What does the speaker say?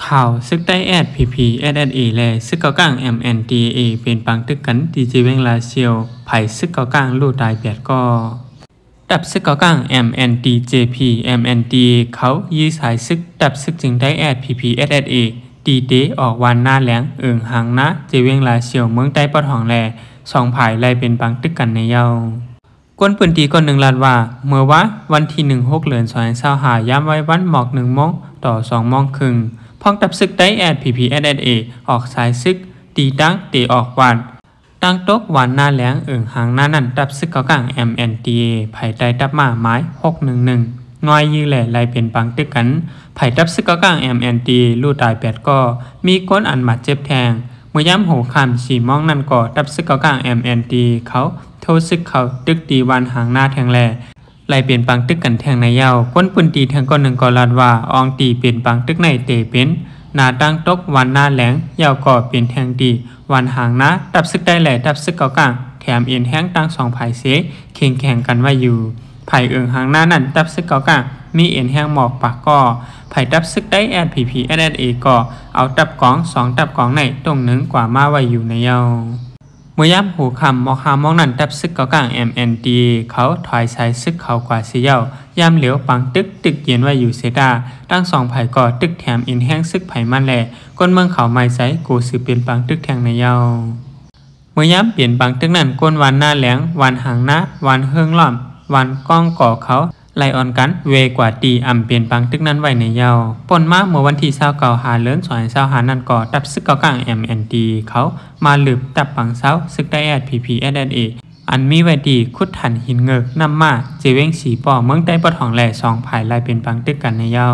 ข่าวซึกได้แอด PP SSA และซึกเกากลาง MNDAA เป็นปังตึกกันดีเจเวงลาเซียวไผ่ซึกเกากลางลู่ตายเปียดก็ดับซึกเกากลาง MNDJP MNDA เขายื้อสายซึกดับซึกจึงได้แอด PP SSA ดีเดออกวันหน้าแหลงหางนะเจเวงลาเซียวเมืองใต้ปอดหองแลสองผายไล่เป็นปังตึกกันในเยากวนปืนตีก่อน1 ล้านว่าเมื่อวันที่16 เดือน2025ย้ำไว้วันหมอก1 โมงต่อ2 โมงครึ่งพ้องดับซึกได้แอด PP SSA ออกสายซึกตีดังเตะออกวันตั้งตกวันหน้าแหลงหางหน้านั่นดับซึกเกากลาง MNDA ไผ่ใต้ดับมาไม้611งอยยื้อแหล่ไล่เป็นปังตึกกันไผ่ดับซึกเกากลาง MNDA ลู่ตาย8ก็มีก้นอันหมัดเจ็บแทงเมื่อย้ำหูคำสีมองนั่นก็ดับซึกเกากลาง MNDA เขาโทษซึกเขาตึกตีวันหางหน้าแทงแหล่ไล่เป็นปังตึกกันแทงในเย้าก้นปืนตีแทงก้อน1ก็ลาดว่าอองตีเป็นปังตึกในเตเป็นนาตั้งตกวันหน้าแหลงเย้าก็เป็นแทงดีวันหางหน้าดับซึกได้แหล่ดับซึกเกากลางแถมเอ็นแห้งตั้ง2 ภายเสเข่งแข่งกันไว้อยู่ไผ่หางหน้านั่นดับซึกเกากลางมีเอ็นแห้งหมอกปากก็ไผ่ดับซึกได้แอด PP SSA ก็เอาดับกอง2 ดับกองในตรง1กว่ามาไว้อยู่ในเย้าเมื่อย้ำหูคำมองหามองนั่นดับซึกเกากลาง MNDA เขาถอยสายซึกเขากว่าสีเย้ายามเหลียวปังตึกเย็นไว้อยู่เสดาตั้ง2 ไผ่ก่อตึกแถมอินแห้งซึกไผ่มันแหล่ก้นเมืองเขาไม้ใสกูสืบเป็นปังตึกแทงในเย้าเมื่อย้ำเปลี่ยนปังตึกนั่นก้นวันหน้าแหลงวันหางหน้าวันเฮืองล้อมวันก้องก่อเขาไล่ออนกันเวกว่าตีเปลี่ยนปังตึกนั้นไว้ในเย้าป่นมาเมื่อวันที่29 เดือน2025นั่นก็ดับซึกเกากลาง MNDA เขามาหลืบดับปังเช้าซึกได้แอด PP SSA อันมีไว้ดีคุดถันหินเงือกนำมาเจเวงสีป่อเมืองใต้ปอดหองแหล่2 ภายไล่เป็นปังตึกกันในเย้า